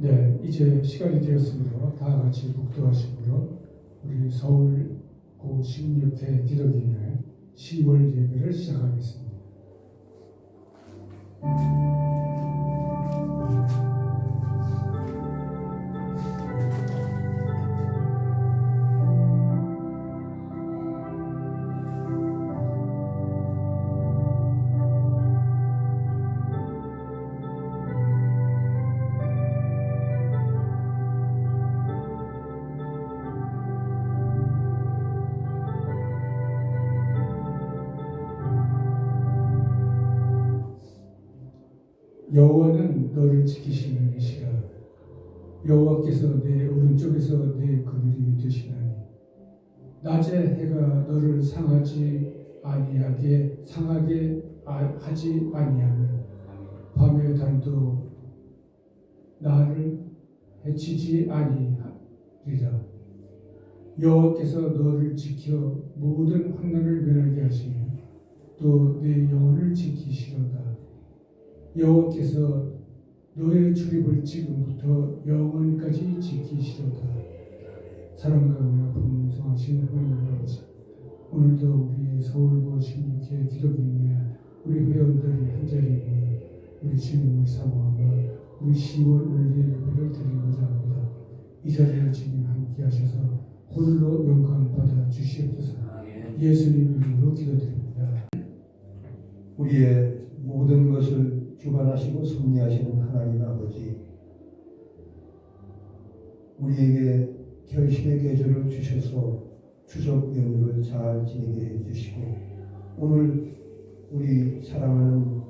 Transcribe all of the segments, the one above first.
네, 이제 시간이 되었으므로 다 같이 묵도하시고요. 우리 서울 고16회 기독인회 10월 예배를 시작하겠습니다. 여호와는 너를 지키시는 이시라. 여호와께서 내 오른쪽에서 내 그늘이 되시나니 낮에 해가 너를 상하게 하지 아니하며 밤의 달도 나를 해치지 아니하리라. 여호와께서 너를 지켜 모든 환난을 면하게 하시며 또 내 영혼을 지키시로다. 여호와께서 너의 출입을 지금부터 영원까지 지키시로다. 사랑과 은혜가 풍성하신 하나님 아버지, 오늘도 우리 서울고 16회 기독인회 우리 회원들이 한자리에 우리 주님을 사모하며 우리 10월 올리 예배를 드리고자 합니다. 이 자리에 주님 함께 하셔서 홀로 영광 받아 주시옵소서. 예수님 이름으로 기도드립니다. 우리의 모든 것을 주관하시고 섭리하시는 하나님 아버지, 우리에게 결실의 계절을 주셔서 추석 연휴를 잘 지내게 해주시고, 오늘 우리 사랑하는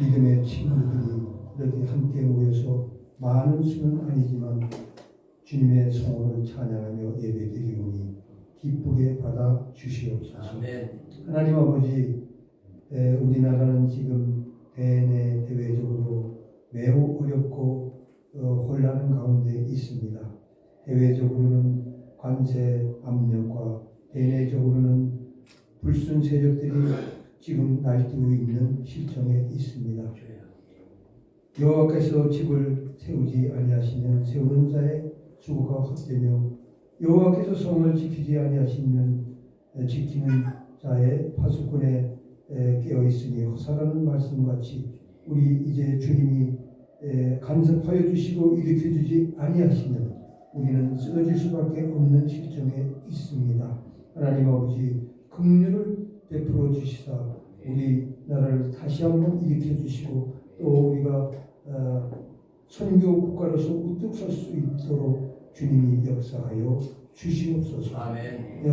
믿음의 친구들이 이렇게 함께 모여서 많은 수는 아니지만 주님의 성원을 찬양하며 예배드리오니 기쁘게 받아 주시옵소서. 하나님 아버지, 우리나라는 지금 대외적으로 매우 어렵고 혼란 가운데 있습니다. 해외적으로는 관세 압력과 대내적으로는 불순 세력들이 지금 날뛰고 있는 실정에 있습니다. 여호와께서 집을 세우지 아니하시면 세우는 자의 수고가 헛되며 여호와께서 성을 지키지 아니하시면 지키는 자의 파수꾼에 깨어 있으니 허사라는 말씀같이 우리 이제 주님이 간섭하여 주시고 일으켜 주지 아니하시면 우리는 쓰러질 수밖에 없는 실정에 있습니다. 하나님 아버지, 긍휼을 베풀어 주시사 우리 나라를 다시 한번 일으켜 주시고 또 우리가 선교 국가로서 우뚝 설 수 있도록 주님이 역사하여 주시옵소서. 아멘.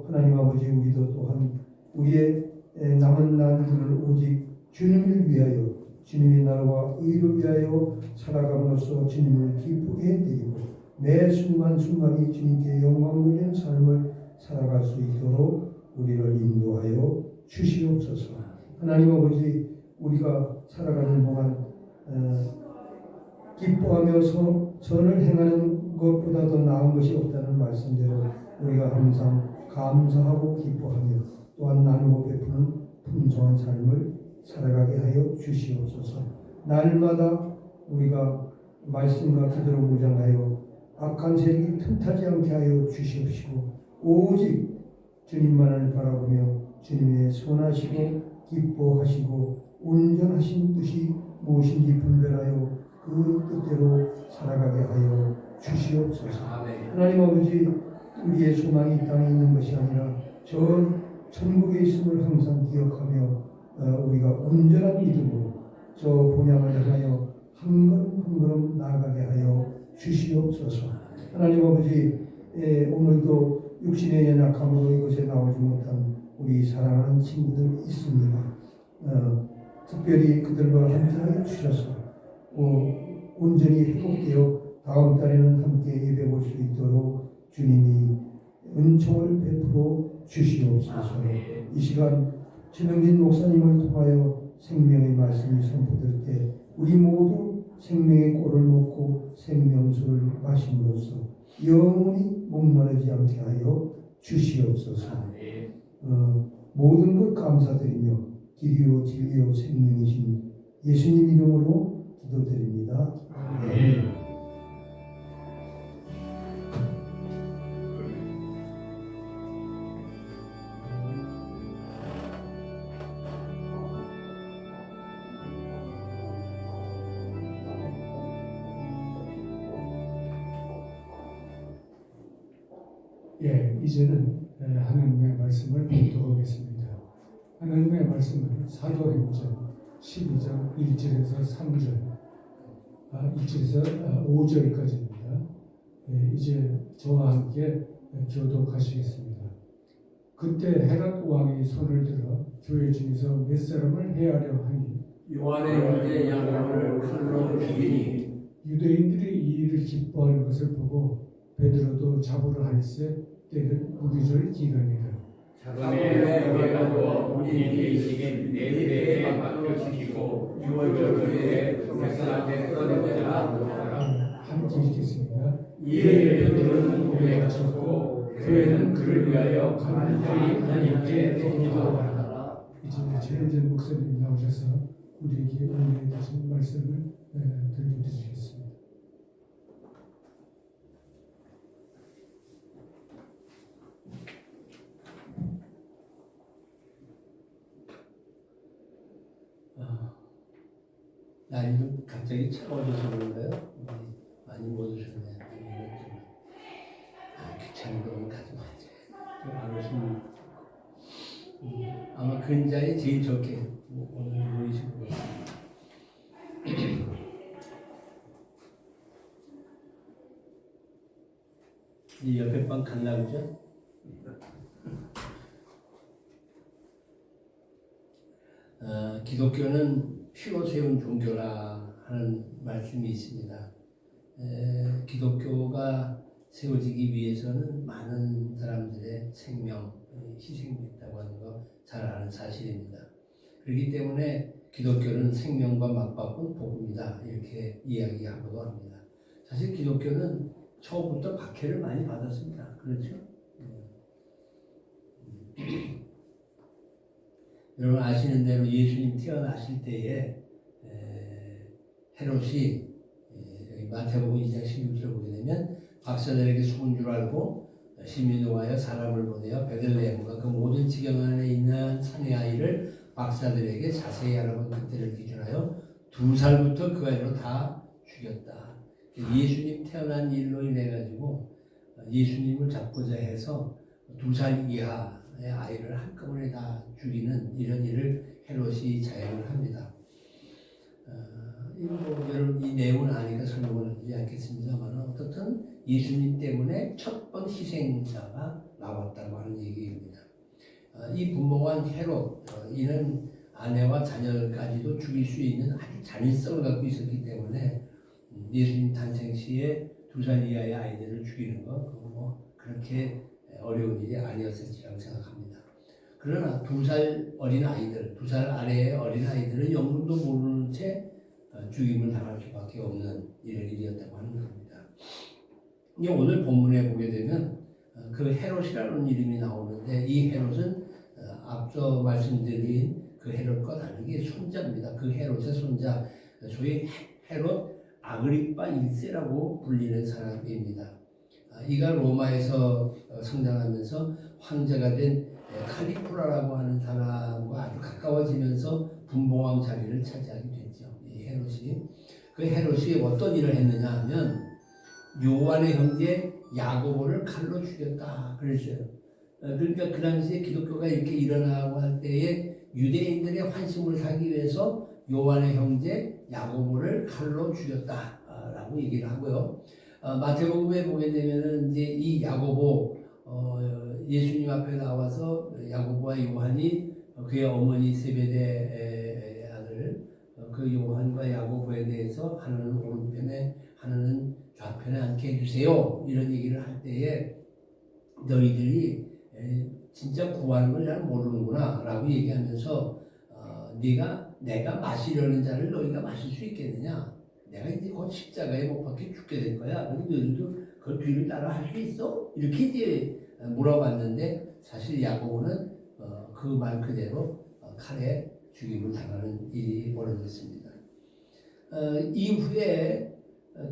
하나님 아버지, 우리도 또한 우리의 남은 날들을 오직 주님을 위하여, 주님의 나라와 의를 위하여 살아감으로써 주님을 기쁘게 드리고 매 순간순간이 주님께 영광 돌리는 삶을 살아갈 수 있도록 우리를 인도하여 주시옵소서. 하나님 아버지, 우리가 살아가는 동안 기뻐하며 선을 행하는 것보다 더 나은 것이 없다는 말씀대로 우리가 항상 감사하고 기뻐하며 또한 나누고 베푸는 풍성한 삶을 살아가게 하여 주시옵소서. 날마다 우리가 말씀과 기도로 무장하여 악한 세력이 틈타지 않게 하여 주시옵시고 오직 주님만을 바라보며 주님의 선하시고 기뻐하시고 온전하신 뜻이 무엇인지 분별하여 그 뜻대로 살아가게 하여 주시옵소서. 하나님 아버지, 우리의 소망이 이 땅에 있는 것이 아니라 저 천국에 있음을 항상 기억하며 우리가 온전한 믿음으로 저 본향을 향하여 한 걸음 한 걸음 나아가게 하여 주시옵소서. 하나님 아버지, 오늘도 육신의 연약함으로 이곳에 나오지 못한 우리 사랑하는 친구들 있습니다. 특별히 그들과 함께하여 주셔서 온전히 회복되어 다음 달에는 함께 예배 볼 수 있도록 주님이 은총을 베풀어 주시옵소서. 이 시간 최명진 목사님을 통하여 생명의 말씀이 선포될 때 우리 모두 생명의 꼴을 먹고 생명수를 마심으로써 영원히 목마르지 않게 하여 주시옵소서. 모든 것 감사드리며 길이요 진리요 생명이신 예수님 이름으로 기도드립니다. 아멘. 예, 이제는 하나님의 말씀을 봉독하겠습니다. 하나님의 말씀은 사도행전 12장 1절에서 3절, 1절에서 5절까지입니다. 이제 저와 함께 교독하시겠습니다. 그때 헤롯 왕이 손을 들어 교회 중에서 몇 사람을 해하려 하니 요한의 형제 야고보를 칼로 죽이니 유대인들이 이 일을 기뻐하는 것을 보고 베드로도 잡으러 할세 때는 무교절 기간이라. 자금에 매가도 우리에게 지금 내일에 맡겨지고 6월절에 백성한테 떠내고자 하노라. 함께 읽겠습니다. 이에 베드로는 교회에 갇혔고 교회는 그를 위하여 간절히 하나님께 기도하더라. 이제 최현전 목사님 나오셔서 우리에게 은혜에 대신 말씀을 들려주시겠습니다. 날이 좀 갑자기 차가워져서 그런가요? 많이 못 오셨네요. 귀찮은 거는 가지 마세요. 좀안 오시면 아마 근자에 제일 적게 오늘 모이신 것 같습니다. 이 옆에 방 갔나 보죠? 기독교는 피로 세운 종교라 하는 말씀이 있습니다. 기독교가 세워지기 위해서는 많은 사람들의 생명, 희생됐다고 하는 거 잘 아는 사실입니다. 그렇기 때문에 기독교는 생명과 맞바꾼 복음이다 이렇게 이야기하고도 합니다. 사실 기독교는 처음부터 박해를 많이 받았습니다. 그렇죠? 여러분 아시는 대로 예수님 태어나실 때에 헤롯이 마태복음 2장 16절을 보게 되면 박사들에게 속은 줄 알고 시민노하여 사람을 보내어 베들레헴과 그 모든 지경 안에 있는 산의 아이를 박사들에게 자세히 알아본 그때를 기준하여 2살부터 그 아이로 다 죽였다. 예수님 태어난 일로 인해 가지고 예수님을 잡고자 해서 2살 이하의 아이를 한꺼번에 다 죽이는 이런 일을 헤롯이 자행을 합니다. 여러분 이 내용을 아니까 설명을 하지 않겠습니다만 어떻든 예수님 때문에 첫 번 희생자가 나왔다고 하는 얘기입니다. 이 분봉한 헤롯 이는 아내와 자녀까지도 죽일 수 있는 아주 잔인성을 갖고 있었기 때문에 예수님 탄생 시에 2살 이하의 아이들을 죽이는 거 그렇게 어려운 일이 아니었을지라고 생각합니다. 그러나 2살 어린 아이들, 2살 아래의 어린 아이들은 영문도 모르는 채 죽임을 당할 수밖에 없는 이런 일이었다고 하는 겁니다. 오늘 본문에 보게 되면 그 헤롯이라는 이름이 나오는데 이 헤롯은 앞서 말씀드린 그 헤롯과 다르게 손자입니다. 그 헤롯의 손자, 소위 헤롯 아그리파 1세라고 불리는 사람입니다. 이가 로마에서 성장하면서 황제가 된 칼리쿠라라고 하는 사람과 아주 가까워지면서 분봉왕 자리를 차지하게 됐죠. 이 헤롯이. 그 헤롯이 어떤 일을 했느냐 하면 요한의 형제 야고보를 칼로 죽였다 그랬어요. 그러니까 그 당시에 기독교가 이렇게 일어나고 할 때에 유대인들의 환심을 사기 위해서 요한의 형제 야고보를 칼로 죽였다라고 얘기를 하고요. 마태복음에 보게 되면은 이제 이 야고보 예수님 앞에 나와서 야고보와 요한이 그의 어머니 세베대의 아들 그 요한과 야고보에 대해서 하나는 오른편에 하나는 좌편에 앉게 해주세요 이런 얘기를 할 때에 너희들이 진짜 구하는 걸 잘 모르는구나 라고 얘기하면서 내가 마시려는 자를 너희가 마실 수 있겠느냐, 내가 이제 곧 십자가에 못 박혀 죽게 될 거야, 그럼 너희들도 그 뒤를 따라 할 수 있어? 이렇게 이제 물어봤는데 사실 야고보는 그 말 그대로 칼에 죽임을 당하는 일이 벌어졌습니다. 이후에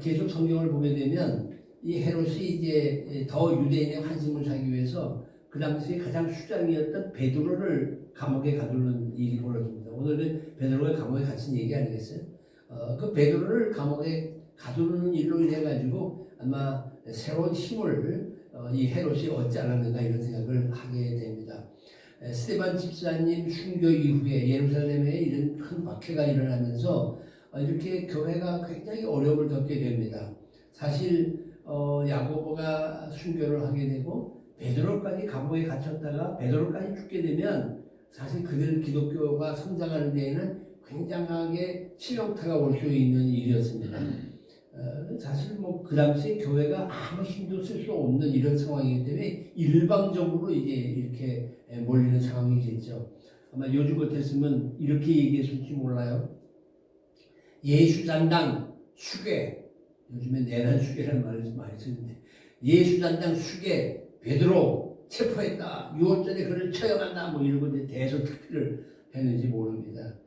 계속 성경을 보게 되면 이 헤롯이 이제 더 유대인의 환심을 사기 위해서 그 당시에 가장 수장이었던 베드로를 감옥에 가두는 일이 벌어집니다. 오늘은 베드로가 감옥에 갇힌 얘기 아니겠어요? 그 베드로를 감옥에 가두는 일로 인해 가지고 아마 새로운 힘을 이 헤롯이 얻지 않았는가 이런 생각을 하게 됩니다. 스데반 집사님 순교 이후에 예루살렘에 이런 큰 박해가 일어나면서 이렇게 교회가 굉장히 어려움을 겪게 됩니다. 사실 야고보가 순교를 하게 되고 베드로까지 감옥에 갇혔다가 베드로까지 죽게 되면 사실 그들 기독교가 성장하는 데에는 굉장하게 치명타가 올 수 있는 일이었습니다. 사실 뭐 그 당시에 교회가 아무 힘도 쓸 수 없는 이런 상황이기 때문에 일방적으로 이제 이렇게 몰리는 상황이 됐죠. 아마 요즘 같았으면 이렇게 얘기했을지 몰라요. 예수잔당 수괴, 요즘에 내란 수괴라는 말을 많이 쓰는데 예수잔당 수괴 베드로 체포했다. 6월 전에 그를 처형한다. 뭐 이러고 이제 대소특필을 했는지 모릅니다.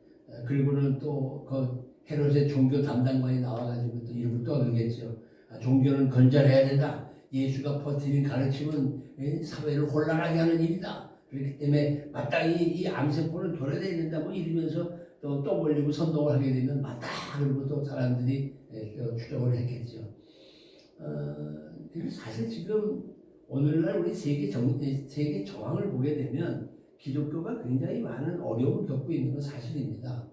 그리고는 또 그 헤롯의 종교 담당관이 나와가지고 또 이름을 떠들겠죠. 종교는 건전해야 된다. 예수가 퍼뜨린 가르침은 사회를 혼란하게 하는 일이다. 그렇기 때문에 마땅히 이 암세포는 돌아야 된다. 뭐 이러면서 또 떠벌리고 선동을 하게 되면 맞다. 그리고 또 사람들이 추적을 했겠죠. 사실 지금 오늘날 우리 세계 정황을 보게 되면 기독교가 굉장히 많은 어려움을 겪고 있는 건 사실입니다.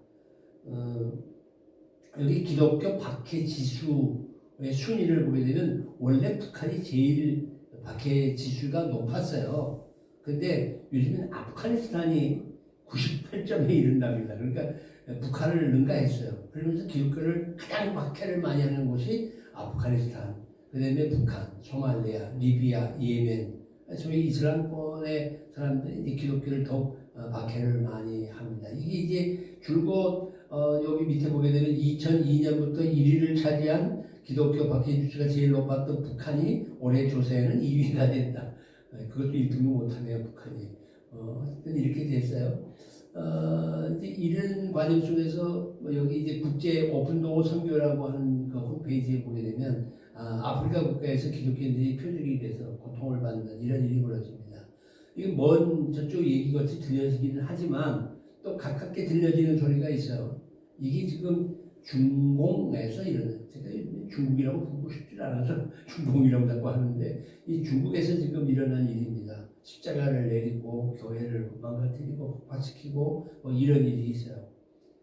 여기 기독교 박해 지수의 순위를 보게 되면 원래 북한이 제일 박해 지수가 높았어요. 근데 요즘은 아프가니스탄이 98점에 이른답니다. 그러니까 북한을 능가했어요. 그러면서 기독교를 가장 박해를 많이 하는 곳이 아프가니스탄, 그 다음에 북한, 소말리아, 리비아, 예멘, 소위 이슬람권의 사람들이 이제 기독교를 더욱 박해를 많이 합니다. 이게 이제 줄곧 여기 밑에 보게 되면 2002년부터 1위를 차지한 기독교 박해 지수가 제일 높았던 북한이 올해 조사에는 2위가 됐다. 그것도 1등도 못하네요, 북한이. 어쨌든 이렇게 됐어요. 이제 이런 과정 속에서 뭐 여기 이제 국제 오픈도어 선교라고 하는 그 홈페이지에 보게 되면 아프리카 국가에서 기독교인들이 표적이 돼서 고통을 받는 이런 일이 벌어집니다. 이게 먼 저쪽 얘기같이 들려지기는 하지만 또 가깝게 들려지는 소리가 있어요. 이게 지금 중공에서 일어나는, 제가 중국이라고 부르고 싶지 않아서 중공이라고 자꾸 하는데 이 중국에서 지금 일어난 일입니다. 십자가를 내리고 교회를 망가뜨리고 폭파시키고 뭐 이런 일이 있어요.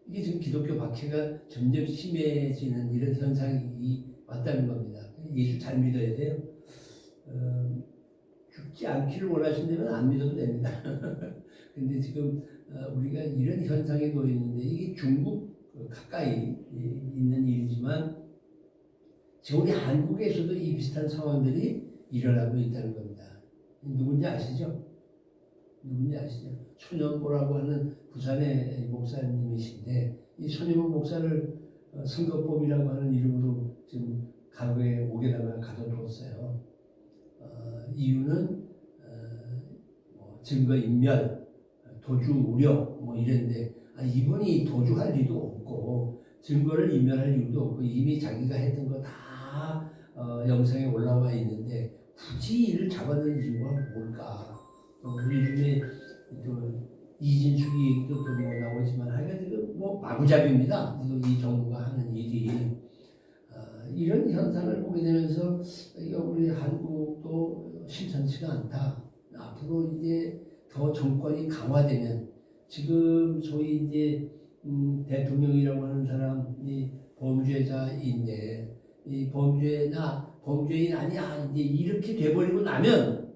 이게 지금 기독교 박해가 점점 심해지는 이런 현상이 왔다는 겁니다. 예수 잘 믿어야 돼요. 죽지 않기를 원하신다면 안 믿어도 됩니다. 근데 지금 우리가 이런 현상에 놓였는데 이게 중국 가까이 있는 일이지만 지금 우리 한국에서도 이 비슷한 상황들이 일어나고 있다는 겁니다. 누군지 아시죠? 누군지 아시죠? 손연보라고 하는 부산의 목사님이신데 이 손연보 목사를 선거법이라고 하는 이름으로 지금 감옥에 옥에다가 가둬두었어요. 이유는 뭐 증거인멸, 도주 우려 뭐 이런데 이분이 도주할 리도 없고 증거를 인멸할 이유도 없고 이미 자기가 했던 거 다 영상에 올라와 있는데 굳이 이를 잡아낼 이유가 뭘까? 우리 중에 또 이진숙이 얘기도 또 뭐 나오지만 하여간 지금 뭐 마구잡이입니다. 지금 이 정부가 하는 일이 이런 현상을 보게 되면서 이거 우리 한국도 심상치가 않다. 앞으로 이제 더 정권이 강화되면 지금 소위 이제 대통령이라고 하는 사람이 범죄자인데 이 범죄인 아니야 이제 이렇게 돼버리고 나면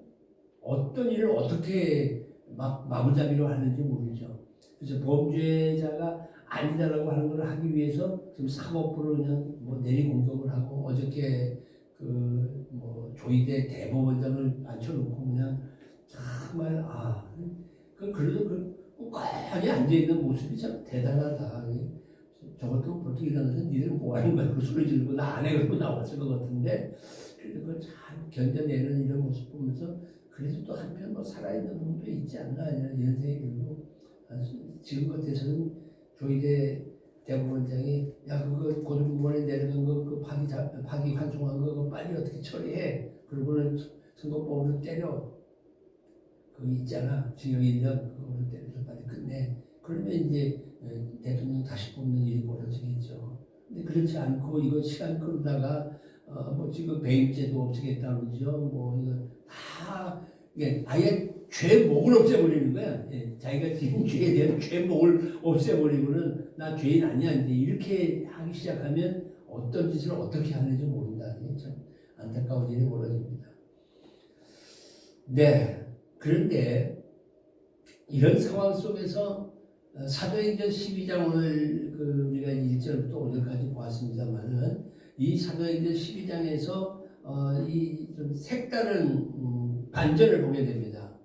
어떤 일을 어떻게 마구잡이로 하는지 모르죠. 그래서 범죄자가 아니다라고 하는 걸 하기 위해서 지금 사법부를 그냥 뭐 내리 공격을 하고 어저께 그 뭐 조희대 대법원장을 앉혀놓고 그냥 정말 그래도 ቁ까지 앉아있는 모습이 참 대단하다. 저것도 벌떡 일어나서 니들 뭐 하는 거야? 그 소리 지르고 나 안 해. 그러고 나왔을 것 같은데 그래도 그걸 잘 견뎌내는 이런 모습 보면서 그래도 또 한편 뭐 살아있는 놈도 있지 않나 이런 생각이 들고 지금 같아서는 조희대 대법원장이 야 그거 고등법원에 내려간 거 그 파기 환송한 거 그거 빨리 어떻게 처리해. 그러고는 선거법으로 때려. 그거 있잖아. 징역 1년 그거로 때려서 빨리 끝내. 그러면 이제 대통령 다시 뽑는 일이 벌어지겠죠. 근데 그렇지 않고 이거 시간 끌다가 뭐 지금 배임죄도 없애겠다 그러죠. 뭐 이거 다 이게 아예 죄목을 없애버리는 거야. 예, 자기가 지은 죄에 대한 죄목을 없애버리고는 나 죄인 아니야. 이제 이렇게 하기 시작하면 어떤 짓을 어떻게 하는지 모른다. 참 안타까운 일이 벌어집니다. 네. 그런데 이런 상황 속에서 사도행전 12장 오늘 우리가 1절부터 5절까지 보았습니다만은 이 사도행전 12장에서 이 좀 색다른 반전을 보게 됩니다.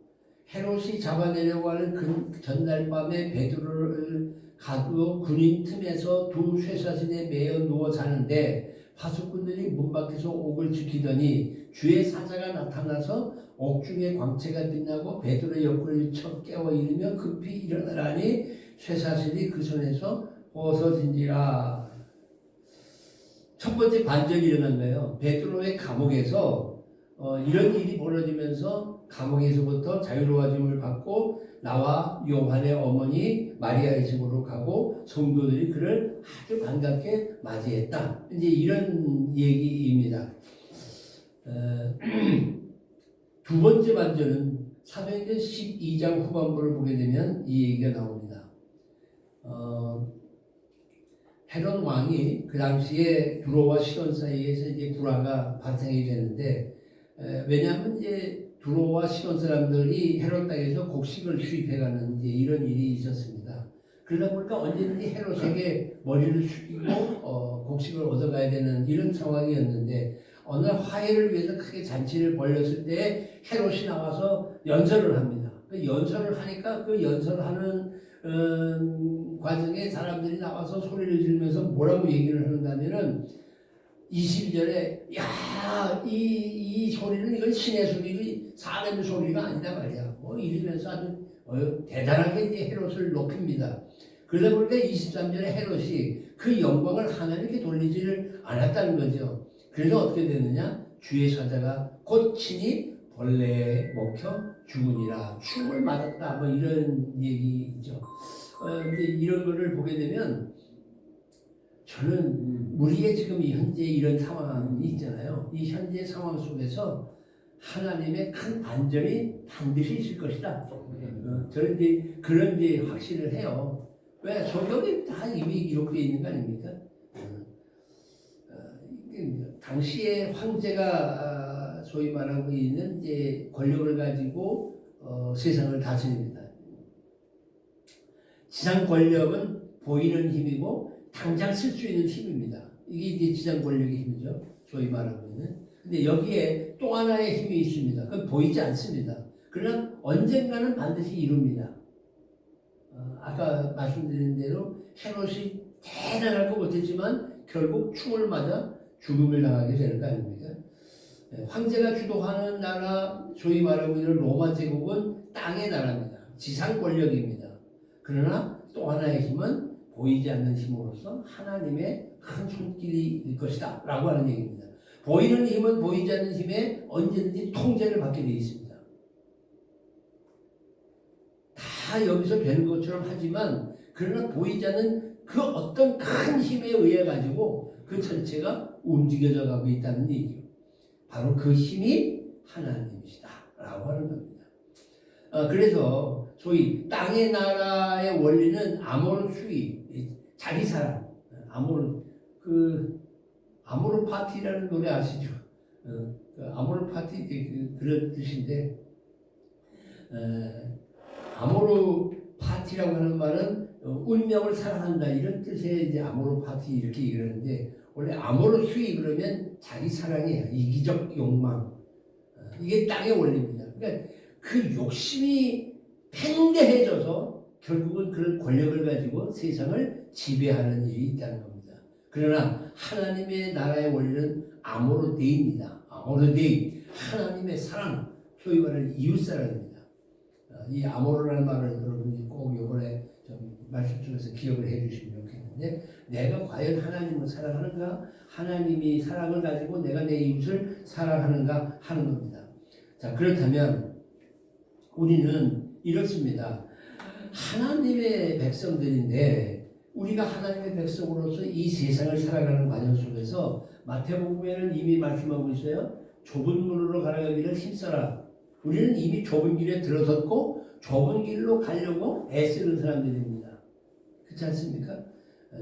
헤롯이 잡아내려고 하는 그 전날 밤에 베드로를 가두어 군인 틈에서 두 쇠사슬에 매어 누워 자는데 파수꾼들이 문 밖에서 옥을 지키더니 주의 사자가 나타나서 옥중에 광채가 빛나고 베드로의 옆구리를 쳐 깨워 이르며 급히 일어나라니 쇠사슬이 그 손에서 벗어진지라. 첫 번째 반전이 일어난 거예요. 베드로의 감옥에서 이런 일이 벌어지면서 감옥에서부터 자유로워짐을 받고 나와 요한의 어머니 마리아의 집으로 가고 성도들이 그를 아주 반갑게 맞이했다. 이제 이런 얘기입니다. 두 번째 반전은 사도행전 12장 후반부를 보게 되면 이 얘기가 나옵니다. 헤롯 왕이 그 당시에 두로와 시돈 사이에서 이제 불화가 발생이 되는데 왜냐하면 이제 두로와 시돈 사람들이 헤롯 땅에서 곡식을 수입해가는 이제 이런 일이 있었습니다. 그러다 보니까 언제든지 헤롯에게 머리를 숙이고 곡식을 얻어가야 되는 이런 상황이었는데 어느 날 화해를 위해서 크게 잔치를 벌였을 때 헤롯이 나와서 연설을 합니다. 그 연설을 하니까 그 연설하는 과정에 사람들이 나와서 소리를 지르면서 뭐라고 얘기를 하는가 하면은 20절에 야, 이 소리는 이건 신의 소리, 사람의 소리가 아니다 말이야. 뭐 이러면서 아주 대단하게 이제 헤롯을 높입니다. 그러다 보니까 23절에 헤롯이 그 영광을 하나님께 돌리지를 않았다는 거죠. 그래서 어떻게 되느냐? 주의 사자가 곧 친히 벌레에 먹혀 죽으니라. 충을 맞았다. 뭐 이런 얘기죠. 이제 이런 거를 보게 되면 저는 우리의 지금 이 현재 이런 상황이 있잖아요. 이 현재 상황 속에서 하나님의 큰 반전이 반드시 있을 것이다. 저는 이제 그런 이제 확신을 해요. 왜? 성경에 다 이미 기록되어 있는 거 아닙니까? 당시에 황제가 소위 말하고 있는 이제 권력을 가지고 세상을 다스립니다. 지상 권력은 보이는 힘이고 당장 쓸 수 있는 힘입니다. 이게 이제 지상 권력의 힘이죠. 소위 말하고 있는. 근데 여기에 또 하나의 힘이 있습니다. 그건 보이지 않습니다. 그러나 언젠가는 반드시 이룹니다. 아까 말씀드린 대로 헤롯이 대단할 것 같았지만 결국 충을 맞아 죽음을 당하게 되는 거 아닙니까? 황제가 주도하는 나라, 소위 말하고 있는 로마 제국은 땅의 나라입니다. 지상 권력입니다. 그러나 또 하나의 힘은 보이지 않는 힘으로서 하나님의 큰 손길일 것이다 라고 하는 얘기입니다. 보이는 힘은 보이지 않는 힘에 언제든지 통제를 받게 되어 있습니다. 다 여기서 되는 것처럼 하지만 그러나 보이지 않는 그 어떤 큰 힘에 의해 가지고 그 전체가 움직여져 가고 있다는 얘기예요. 바로 그 힘이 하나님이시다 라고 하는 겁니다. 그래서 소위 땅의 나라의 원리는 아모르 수위, 자기 사랑, 아모르 파티라는 노래 아시죠? 아모르 파티 그런 뜻인데 아모르 파티라고 하는 말은 운명을 사랑한다 이런 뜻의 이제 아모르 파티 이렇게 얘기하는데 원래 아모르 수위 그러면 자기 사랑이에요. 이기적 욕망. 이게 땅의 원리입니다. 그러니까 그 욕심이 팽대해져서 결국은 그런 권력을 가지고 세상을 지배하는 일이 있다는 겁니다. 그러나 하나님의 나라의 원리는 아모르데이입니다. 아모르데이, 하나님의 사랑, 소위 말하는 이웃사랑입니다. 이 아모르라는 말을 여러분이 꼭 이번에 좀 말씀 중에서 기억을 해 주시면 좋겠는데 얘기인데 내가 과연 하나님을 사랑하는가? 하나님이 사랑을 가지고 내가 내 이웃을 사랑하는가 하는 겁니다. 자, 그렇다면 우리는 이렇습니다. 하나님의 백성들인데 우리가 하나님의 백성으로서 이 세상을 살아가는 과정 속에서 마태복음에는 이미 말씀하고 있어요. 좁은 문으로 가라가기를 힘써라. 우리는 이미 좁은 길에 들어섰고 좁은 길로 가려고 애쓰는 사람들입니다. 그렇지 않습니까?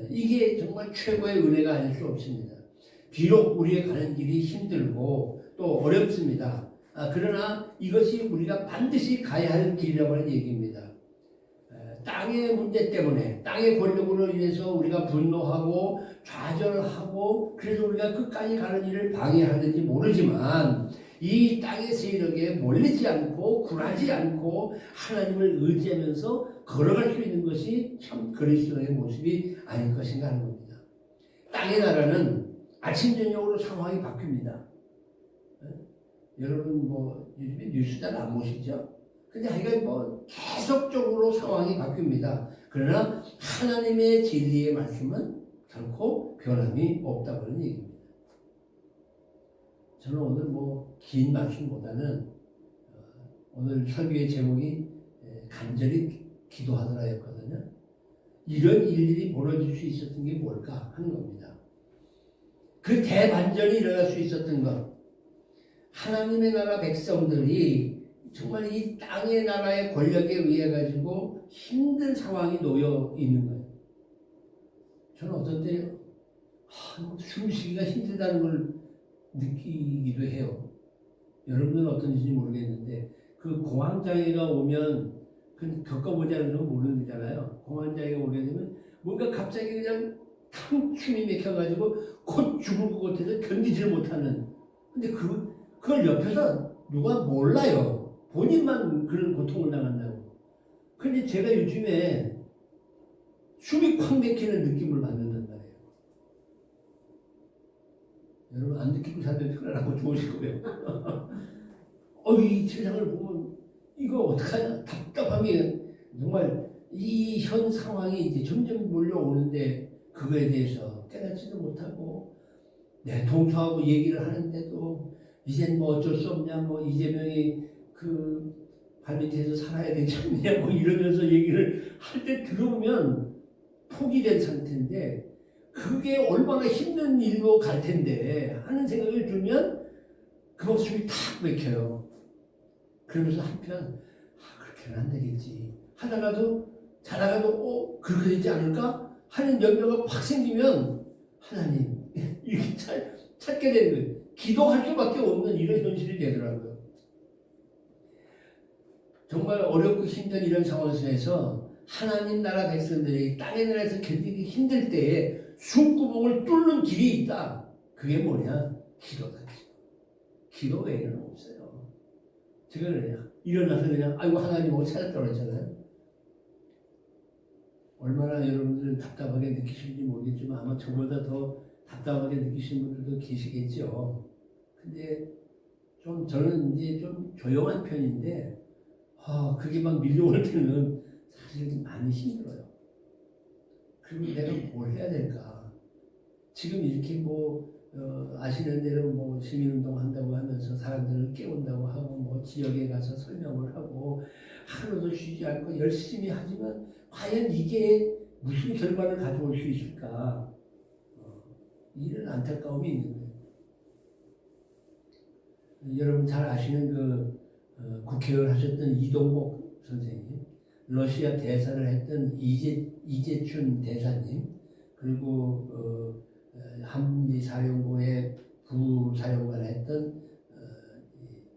이게 정말 최고의 은혜가 아닐 수 없습니다. 비록 우리의 가는 길이 힘들고 또 어렵습니다. 그러나 이것이 우리가 반드시 가야 할 길이라고 하는 얘기입니다. 땅의 문제 때문에 땅의 권력으로 인해서 우리가 분노하고 좌절하고 그래서 우리가 끝까지 가는 일을 방해하는지 모르지만 이 땅의 세력에 몰리지 않고 굴하지 않고 하나님을 의지하면서 걸어갈 수 있는 것이 참 그리스도의 모습이 아닐 것인가 하는 겁니다. 땅의 나라는 아침 저녁으로 상황이 바뀝니다. 여러분 뭐 요즘에 뉴스 잘 안 보시죠? 근데 하여간 뭐 계속적으로 상황이 바뀝니다. 그러나 하나님의 진리의 말씀은 결코 변함이 없다고 하는 얘기입니다. 저는 오늘 뭐 긴 말씀보다는 오늘 설교의 제목이 간절히 기도하더라였거든요. 이런 일들이 벌어질 수 있었던 게 뭘까 하는 겁니다. 그 대반전이 일어날 수 있었던 것, 하나님의 나라 백성들이 정말 이 땅의 나라의 권력에 의해 가지고 힘든 상황이 놓여 있는 거예요. 저는 어떤 때 숨쉬기가 힘들다는 걸 느끼기도 해요. 여러분은 어떤지 모르겠는데 그 공황장애가 오면 그 겪어보지 않으면 모르는 거잖아요. 공황장애가 오게 되면 뭔가 갑자기 그냥 탕 숨이 막혀가지고 곧 죽을 것 같아서 견디질 못하는. 근데 그걸 옆에서 누가 몰라요. 본인만 그런 고통을 당한다고. 근데 제가 요즘에 숨이 콱 막히는 느낌을 받는단 말이에요. 여러분 안 느끼고 살면 편안하고 좋으실 거예요. 이 세상을 보면 이거 어떡하냐 답답함이 정말 이 현 상황이 이제 점점 몰려오는데 그거에 대해서 깨닫지도 못하고 동조하고 얘기를 하는데도 이젠 뭐 어쩔 수 없냐 뭐 이재명이 그 발밑에서 살아야 되지 않냐 뭐 이러면서 얘기를 할 때 들어오면 포기된 상태인데 그게 얼마나 힘든 일로 갈 텐데 하는 생각을 들면 그 목숨이 탁 막혀요. 그러면서 한편 그렇게는 안 되겠지 하다가도 자다가도 그렇게 되지 않을까 하는 염려가 확 생기면 하나님 이렇게 찾게 되는 거예요. 기도할 수밖에 없는 이런 현실이 되더라고요. 정말 어렵고 힘든 이런 상황 속에서 하나님 나라 백성들이 땅의 나라에서 견디기 힘들 때에 숨구멍을 뚫는 길이 있다. 그게 뭐냐? 기도다. 기도 외에는 없어요. 제가 그냥 일어나서 그냥 아이고 하나님하고 찾았다고 했잖아요. 얼마나 여러분들은 답답하게 느끼시는지 모르겠지만 아마 저보다 더 답답하게 느끼시는 분들도 계시겠죠. 근데 좀 저는 이제 좀 조용한 편인데 그게 막 밀려올 때는 사실 많이 힘들어요. 그리고 내가 뭘 해야 될까? 지금 이렇게 아시는 대로 시민운동 한다고 하면서 사람들을 깨운다고 하고 지역에 가서 설명을 하고 하루도 쉬지 않고 열심히 하지만 과연 이게 무슨 결과를 가져올 수 있을까? 이런 안타까움이 있는 거예요. 여러분 잘 아시는 국회의원 하셨던 이동복 선생님, 러시아 대사를 했던 이재춘 대사님, 그리고 한미사령부의 부사령관을 했던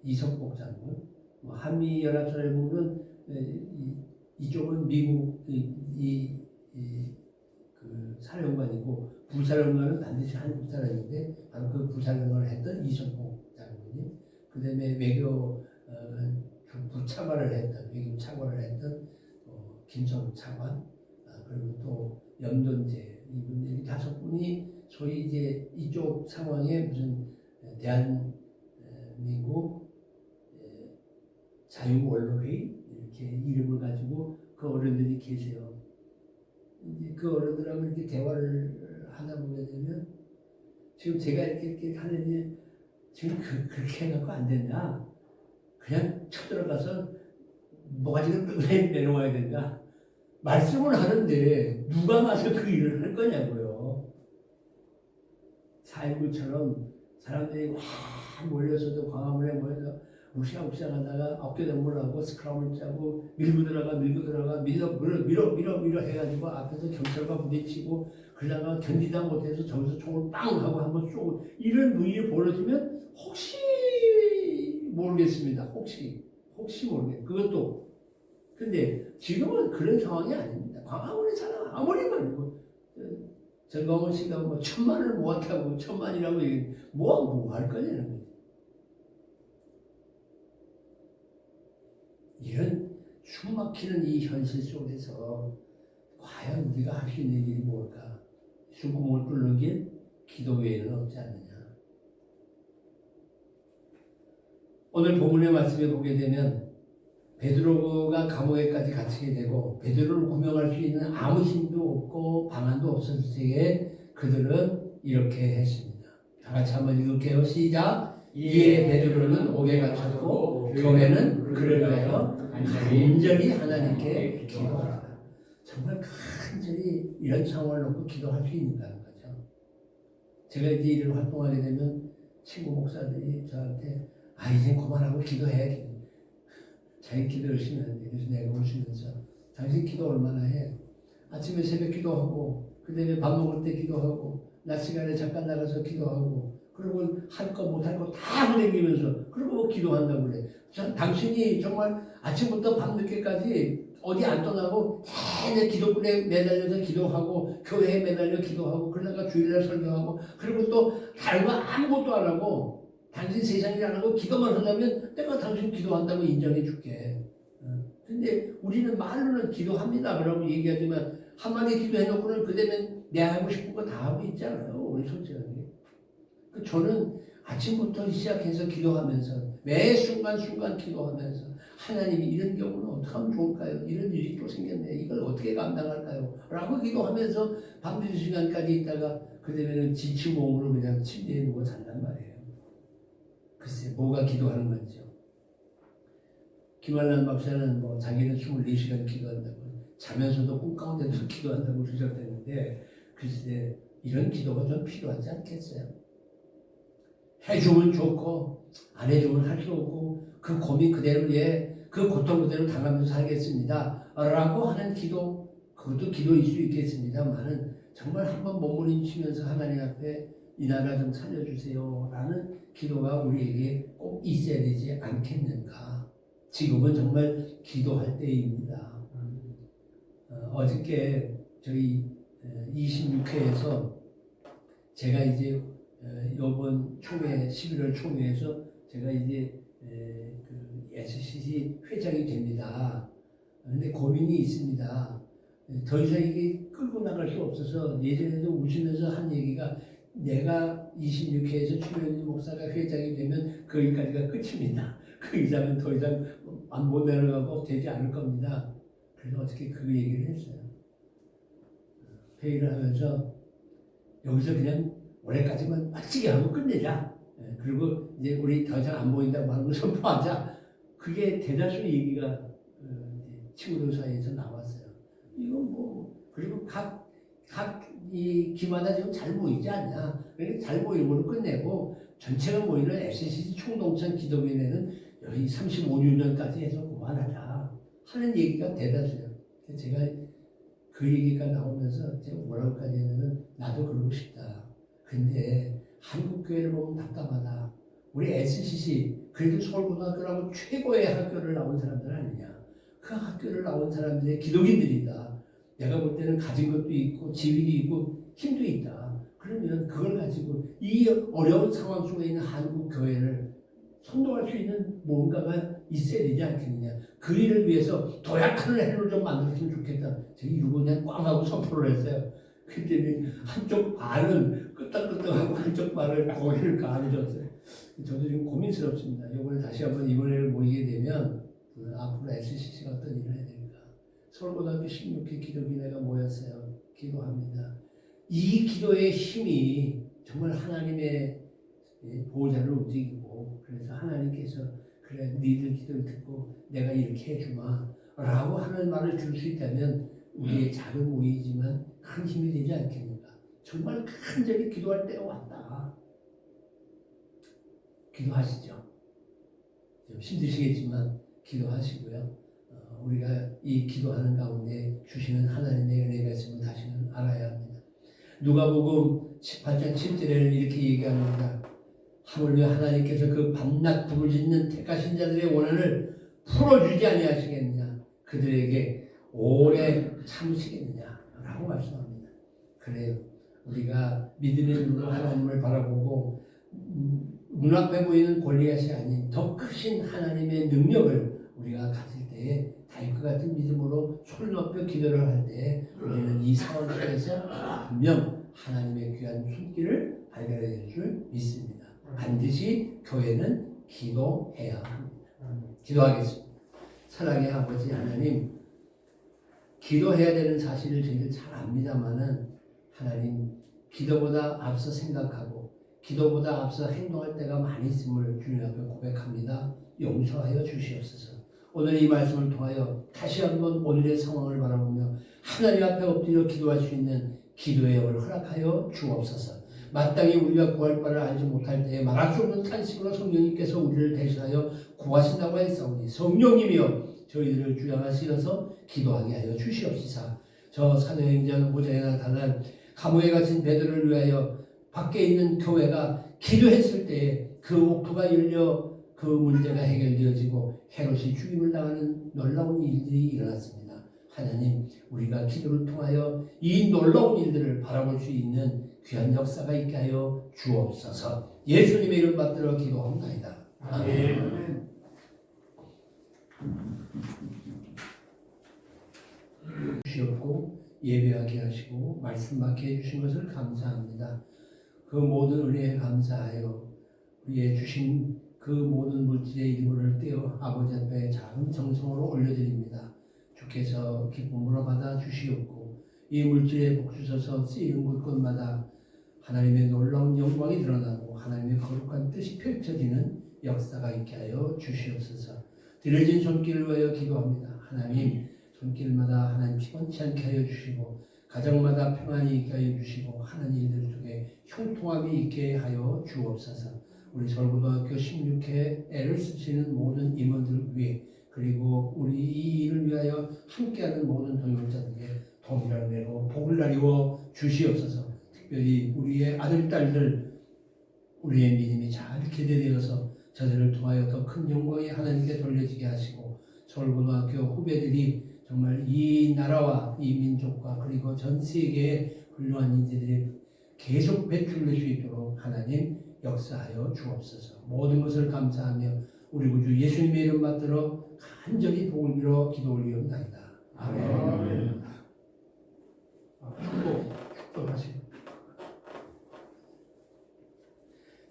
이석복 장군, 한미연합사령부는 이쪽은 미국 그 사령관이고 부사령관은 반드시 한국 사람인데 바로 그 부사령관을 했던 이석복 장군님, 그 다음에 외교 부차관을 했던 김성 차관, 그리고 또 염돈재 이분들이 5분이 소위 이제 이쪽 상황에 무슨 대한민국 자유원로회의 이렇게 이름을 가지고 그 어른들이 계세요. 이제 그 어른들하고 이렇게 대화를 하다 보게 되면 지금 제가 이렇게 하는지 지금 그렇게 해갖고 안 된다. 그냥 쳐들어가서 모가지를 내놓아야 된다. 말씀을 하는데 누가 가서 그 일을 할 거냐고요. 4.19처럼 사람들이 와 몰려서도 광화문에 모여서 욱시락욱시락 하다가 어깨동무하고 스크럼을 짜고 밀고 들어가 밀어 해가지고 앞에서 경찰과 부딪히고 그러다가 견디다 못해서 저기서 총을 빵 하고 한번 쏘고 이런 일이 벌어지면 혹시 모르겠습니다. 혹시 모르겠. 그것도 근데 지금은 그런 상황이 아닙니다. 광화문에 사람 아무리 많고 전광훈 씨가 뭐 1,000만을 모았다고 1,000만이라고 얘기 뭐 할 거냐는 거지. 이런 숨막히는 이 현실 속에서 과연 우리가 할 수 있는 일이 뭘까? 숨구멍을 뚫는 길 기도 외에는 없지 않느냐. 오늘 본문의 말씀에 보게 되면 베드로가 감옥에까지 갇히게 되고 베드로를 구명할 수 있는 아무 힘도 없고 방안도 없었을 때에 그들은 이렇게 했습니다. 다 같이 한번 읽을게요. 시작. 이에 베드로는 옥에 갇혔고 교회는 그를 위하여 간절히 하나님께 기도하라. 정말 간절히 이런 상황을 놓고 기도할 수 있는다는 거죠. 제가 이제 이런 활동하게 되면 친구 목사들이 저한테 이제 그만하고 기도해. 자기 기도 열심히 하는데 그래서 내가 웃으면서 당신 기도 얼마나 해? 아침에 새벽 기도하고 그 다음에 밥 먹을 때 기도하고 낮 시간에 잠깐 나가서 기도하고 그리고 할 거 못 할 거 다 부대기면서 그리고 기도한다고 그래. 당신이 정말 아침부터 밤늦게까지 어디 안 떠나고 내내 기도불에 매달려서 기도하고 교회에 매달려 기도하고 그러다가 주일날 설교하고 그리고 또 다른 거 아무것도 안 하고 당신 세상 일 안 하고 기도만 하려면 내가 당신 기도한다고 인정해 줄게. 근데 우리는 말로는 기도합니다 그러고 얘기하지만 한마디 기도해놓고는 그다음에 내가 하고 싶은 거 다 하고 있잖아요. 우리 솔직하게. 저는 아침부터 시작해서 기도하면서 매 순간순간 기도하면서 하나님이 이런 경우는 어떻게 하면 좋을까요? 이런 일이 또 생겼네. 이걸 어떻게 감당할까요? 라고 기도하면서 밤 2시간까지 있다가 그다음에는 지친 몸으로 그냥 침대에 누워 잔단 말이에요. 글쎄 뭐가 기도하는 건지요. 김한란 박사는 뭐 자기는 24시간 기도한다고 자면서도 꿈 가운데서 기도한다고 주장했는데 글쎄 이런 기도가 좀 필요하지 않겠어요? 해주면 좋고 안 해주면 할 수 없고 그 고민 그대로 그 고통 그대로 당하면서 살겠습니다 라고 하는 기도 그것도 기도일 수 있겠습니다만은 정말 한번 몸부림치면서 하나님 앞에 이 나라 좀 살려주세요 라는 기도가 우리에게 꼭 있어야 되지 않겠는가. 지금은 정말 기도할 때입니다. 어저께 저희 26회에서 제가 이제 이번 총회 11월 총회에서 제가 이제 그 SCC 회장이 됩니다. 그런데 고민이 있습니다. 더 이상 이게 끌고 나갈 수 없어서 예전에도 웃으면서 한 얘기가 내가 26회에서 최명희 목사가 회장이 되면 거기까지가 끝입니다. 그 이상은 더 이상 못 내려가고 되지 않을 겁니다. 그래서 어떻게 그 얘기를 했어요. 회의를 하면서 여기서 그냥 올해까지만 멋지게 하고 끝내자. 그리고 이제 우리 더 이상 안 보인다고 하는 거 선포하자. 그게 대다수 얘기가 친구들 사이에서 나왔어요. 이건 뭐 그리고 각 이 기마다 지금 잘 보이지 않냐. 그러니까 잘 보이는 걸로 끝내고 전체가 모이는 SCC 총동창 기도회는 여기 35주년까지 해서 그만하자 하는 얘기가 대다수예요. 제가 그 얘기가 나오면서 제가 뭐라고까지 했냐면 나도 그러고 싶다. 근데 한국교회를 보면 답답하다. 우리 SCC 그래도 서울고등학교라고 최고의 학교를 나온 사람들 아니냐. 그 학교를 나온 사람들의 기독인들이다. 내가 볼 때는 가진 것도 있고 지위도 있고 힘도 있다. 그러면 그걸 가지고 이 어려운 상황 속에 있는 한국 교회를 선도할 수 있는 뭔가가 있어야 되지 않겠느냐. 그 일을 위해서 도약하는 해를 좀 만들었으면 좋겠다. 제가 이러고 그냥 꽝 하고 선포를 했어요. 그때는 한쪽 발은 끄떡끄떡하고 한쪽 발을 거기를 가해줬어요. 저도 지금 고민스럽습니다. 이번에 다시 한번 이번에를 모이게 되면 앞으로 SCC가 어떤 일을 해야 될까. 서울고등학교 16기 기독인회가 모였어요. 기도합니다. 이 기도의 힘이 정말 하나님의 보호자를 움직이고, 그래서 하나님께서 그래 니들 기도를 듣고 내가 이렇게 해주마 라고 하는 말을 들을 수 있다면 우리의 작은 모이지만 큰 힘이 되지 않겠는가. 정말 간절히 기도할 때가 왔다. 기도하시죠. 좀 힘드시겠지만 기도하시고요. 우리가 이 기도하는 가운데 주시는 하나님의 은혜가 있음을 다시는 알아야 합니다. 누가복음 18장 7절에는 이렇게 얘기합니다. 하물며 하나님께서 그 밤낮 부르짖는 택하신 자들의 원한을 풀어주지 아니하시겠느냐, 그들에게 오래 참으시겠느냐 라고 말씀합니다. 그래요. 우리가 믿음의 눈으로 하나님을 바라보고 눈앞에 보이는 골리앗이 아닌 더 크신 하나님의 능력을 우리가 가질 때에 다윗과 같은 믿음으로 손 높여 기도를 할 때 우리는 이 상황 속에서 분명 하나님의 귀한 손길을 발견해 줄 믿습니다. 반드시 교회는 기도해야 합니다. 기도하겠습니다. 사랑의 아버지 하나님, 기도해야 되는 사실을 저희들 잘 압니다만은 하나님, 기도보다 앞서 생각하고 기도보다 앞서 행동할 때가 많이 있음을 주님 앞에 고백합니다. 용서하여 주시옵소서. 오늘 이 말씀을 통하여 다시 한번 오늘의 상황을 바라보며 하나님 앞에 엎드려 기도할 수 있는 기도의 영을 허락하여 주옵소서. 마땅히 우리가 구할 바를 알지 못할 때에 말할 수 없는 탄식으로 성령님께서 우리를 대신하여 구하신다고 했사오니 성령님이여 저희들을 주양하시어서 기도하게 하여 주시옵시사. 저 사도행전 5장에 나타난 감옥에 갇힌 베드로를 위하여 밖에 있는 교회가 기도했을 때에 그 옥토가 열려 그 문제가 해결되어지고 헤롯이 죽임을 당하는 놀라운 일들이 일어났습니다. 하나님, 우리가 기도를 통하여 이 놀라운 일들을 바라볼 수 있는 귀한 역사가 있게 하여 주옵소서. 예수님의 이름 받들어 기도합니다. 아멘. 주시옵고 예배하게 하시고 말씀 받게 해주신 것을 감사합니다. 그 모든 은혜에 감사하여 우리의 주신 그 모든 물질의 일부를 떼어 아버지 앞에 작은 정성으로 올려드립니다. 주께서 기쁨으로 받아 주시옵고 이 물질에 복주셔서 쓰이는 곳곳마다 하나님의 놀라운 영광이 드러나고 하나님의 거룩한 뜻이 펼쳐지는 역사가 있게 하여 주시옵소서. 드려진 손길을 위하여 기도합니다. 하나님, 손길마다 하나님 피곤치 않게 하여 주시고 가정마다 평안이 있게 하여 주시고 하는 일들 속에 형통함이 있게 하여 주옵소서. 우리 서울고등학교 16회 애를 쓰시는 모든 임원들 위해 그리고 우리 이 일을 위하여 함께하는 모든 동역자들에게 동일한 은혜로 복을 나리워 주시옵소서. 특별히 우리의 아들, 딸들 우리의 믿음이 잘 기대되어서 저들을 통하여 더 큰 영광이 하나님께 돌려지게 하시고 서울고등학교 후배들이 정말 이 나라와 이 민족과 그리고 전 세계의 훌륭한 인재들이 계속 배출될 수 있도록 하나님 역사하여 주옵소서. 모든 것을 감사하며 우리 구주 예수님의 이름 받들어 간절히 복을 빌어 기도 올리옵나이다. 아멘. 축복하시고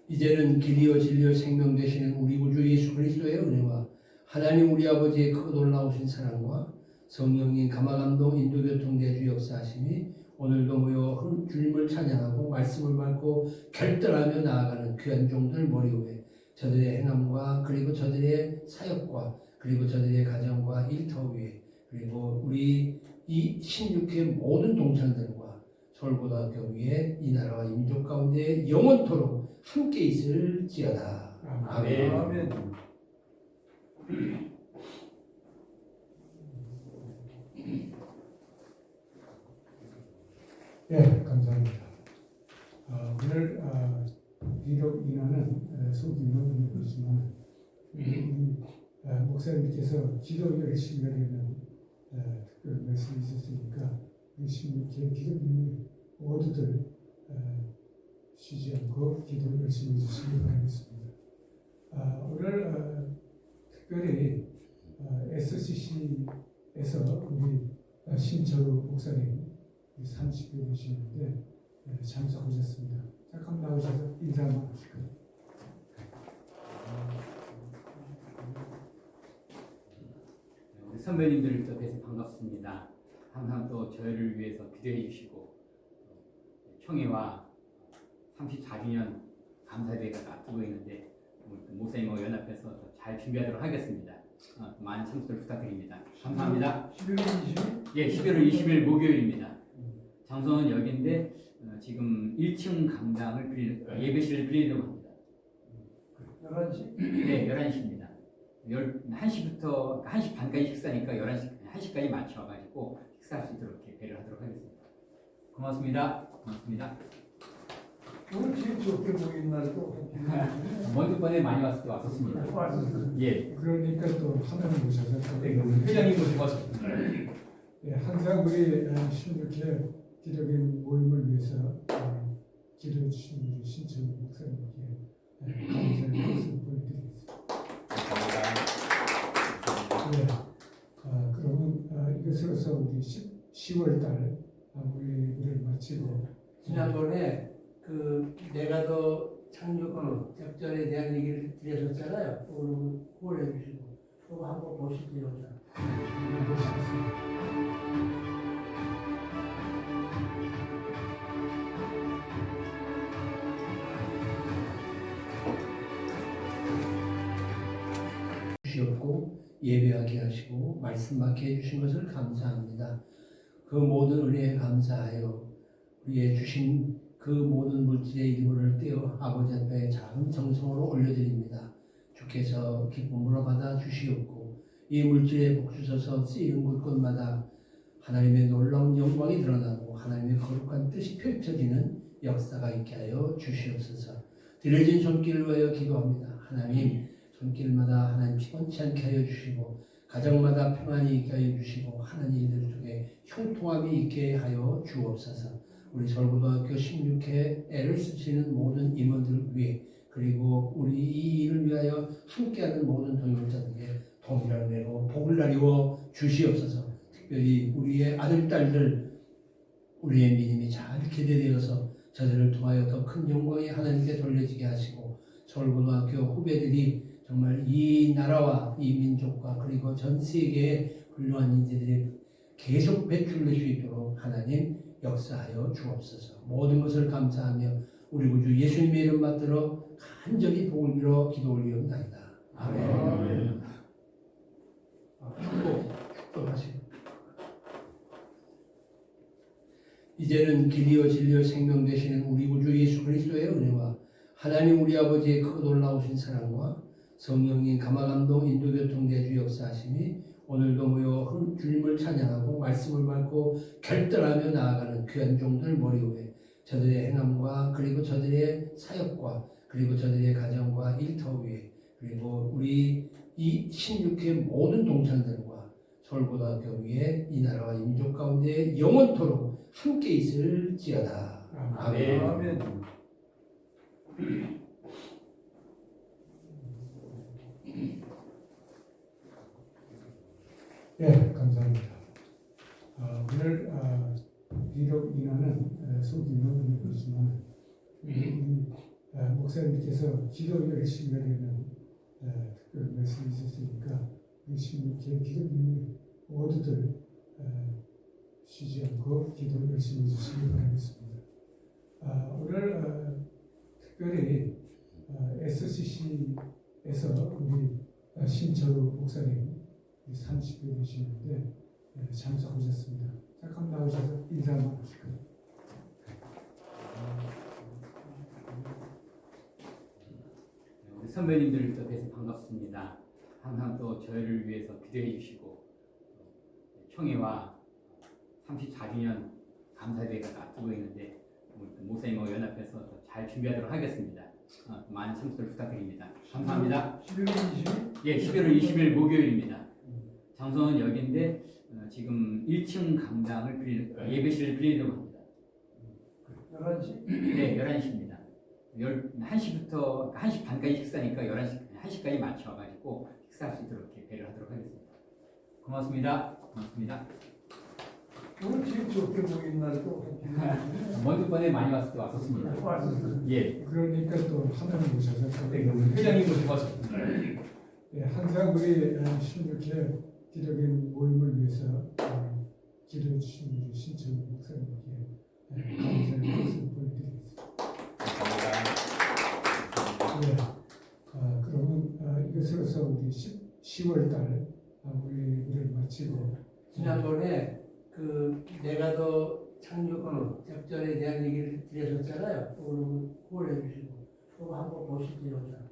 이제는 길이요 진리요 생명 되시는 우리 구주 예수 그리스도의 은혜와 하나님 우리 아버지의 크고 놀라우신 사랑과 성령님 감화감동 인도교통 대주 역사하심이 오늘도 모여 주님을 찬양하고 말씀을 받고 결단하며 나아가는 귀한 종들 머리 위에 저들의 행함과 그리고 저들의 사역과 그리고 저들의 가정과 일터 위에 그리고 우리 이 16회 모든 동창들과 서울고등학교 위에 이 나라와 이 민족 가운데 영원토록 함께 있을지어다. 아멘. 아멘. 예, 감사합니다. 오늘 비록 인하는 소규모 그렇지만 목사님께서 기도 열심히 하려는 특별 말씀이 있었으니까 우리 16회 기도인들 모두들 쉬지 않고 기도 열심히 해주시기 바라겠습니다. 오늘 특별히 SCC에서 우리 신철우 목사님 30회 되시는데 참석하셨습니다. 잠깐 나오셔서 인사 한번 하실까요? 우리 선배님들을 또 뵈서 반갑습니다. 항상 또 저희를 위해서 기도해 주시고 총회와 34주년 감사대회가 앞두고 있는데 목사님과 연합해서 더 잘 준비하도록 하겠습니다. 많은 참석을 부탁드립니다. 감사합니다. 11월 20일? 예, 11월 20일 목요일입니다. 장소는 여기인데 지금 1층 강당을 예배실을 빌리려고 합니다. 11시? 네, 11시입니다. 1시부터 1시 반까지 식사니까 1시까지 맞춰가지고 식사할 수 있도록 예배를 하도록 하겠습니다. 고맙습니다. 고맙습니다. 오늘 제일 좋게 보이는 날도 먼저 번에 많이 왔었습니다. 예. 그러니까 또 화면을 보셔서 또 회장님도 좋았습니다. 예, 항상 우리 16회 기독인 모임을 위해서 기도해 주신 우리 신청 목사님께 감사의 말씀 보내드리겠습니다. 예, 그러면 이것으로서 우리 10월 달 우리를 마치고 지난번에 내가 더 착륙 작전에 대한 얘기를 드렸었잖아요. 오늘 후원해 주시고 그거 한번 보시죠. 주시옵고 예배하게 하시고 말씀 받게 해주신 것을 감사합니다. 그 모든 은혜에 감사하여 우리의 주신 그 모든 물질의 일부를 떼어 아버지 앞에 작은 정성으로 올려드립니다. 주께서 기쁨으로 받아 주시옵고 이 물질에 복주셔서 쓰이는 곳곳마다 하나님의 놀라운 영광이 드러나고 하나님의 거룩한 뜻이 펼쳐지는 역사가 있게 하여 주시옵소서. 드려진 손길을 위하여 기도합니다. 하나님 손길마다 하나님 피곤치 않게 하여 주시고 가정마다 평안이 있게 하여 주시고 하는 일들 속에 형통함이 있게 하여 주옵소서. 우리 서울고등학교 16회 애를 쓰시는 모든 임원들 위해 그리고 우리 이 일을 위하여 함께하는 모든 동역자들에게 동일한 은혜로 복을 나리워 주시옵소서. 특별히 우리의 아들, 딸들 우리의 믿음이 잘 기대되어서 저들을 통하여 더 큰 영광이 하나님께 돌려지게 하시고 서울고등학교 후배들이 정말 이 나라와 이 민족과 그리고 전 세계의 훌륭한 인재들이 계속 배출될 수 있도록 하나님 역사하여 주옵소서. 모든 것을 감사하며 우리 구주 예수님의 이름 받들어 간절히 복을 빌어 기도 올리옵나이다. 아멘. 축복하시고 이제는 길이요 진리요 생명 되시는 우리 구주 예수 그리스도의 은혜와 하나님 우리 아버지의 크 놀라우신 사랑과 성령님 감화감동 인도교통 대주 역사하심이 오늘도 모여 주님을 찬양하고 말씀을 받고 결단하며 나아가는 귀한 종들 머리 위에 저들의 행함과 그리고 저들의 사역과 그리고 저들의 가정과 일터 위에 그리고 우리 이 16회 모든 동창들과 서울고등학교 위에 이 나라와 이 민족 가운데 영원토록 함께 있을지어다. 아멘. 아멘. 예, 감사합니다. 오늘 비록 인하는 소규모 그렇지만 우리 목사님께서 기도 열심히 하려는 특별 말씀이 있었으니까 우리 16회 기도인들 모두들 쉬지 않고 기도 열심히 해주시기 바라겠습니다. 오늘 특별히 SCC에서 우리 신철우 목사님 30회 되시는데 참석하셨습니다. 잠깐 나오셔서 인사 한번 하실까요? 우리 선배님들 또 뵈서 반갑습니다. 항상 또 저희를 위해서 기도해 주시고 총회와 34주년 감사대회가 앞두고 있는데 목사님과 연합해서 더 잘 준비하도록 하겠습니다. 많은 참석을 부탁드립니다. 감사합니다. 11월 20일? 예, 11월 20일 목요일입니다. 장소는 여기인데 지금 1층 강당을 예배실을 빌리려고 합니다. 11시? 네, 11시입니다. 1시부터 1시 반까지 식사니까 1시까지 맞춰가지고 식사할 수 있도록 예배를 하도록 하겠습니다. 고맙습니다. 고맙습니다. 오늘 제일 좋게 보이는 날도 먼저 번에 많이 왔었습니다. 예. 그러니까 또 화면을 보셔서 또 회장님도 좋았습니다. 예, 항상 우리 16회 기독인 모임을 위해서 기도해 주신 우리 신청 목사님께 감사의 말씀 보여드리겠습니다. 네. 그러면 이것으로서 우리 10월 달 우리를 마치고 지난번에 그 내가 더 착륙 작전에 대한 얘기를 드렸었잖아요. 오늘 후원해 주시고 그거 한번 보시죠.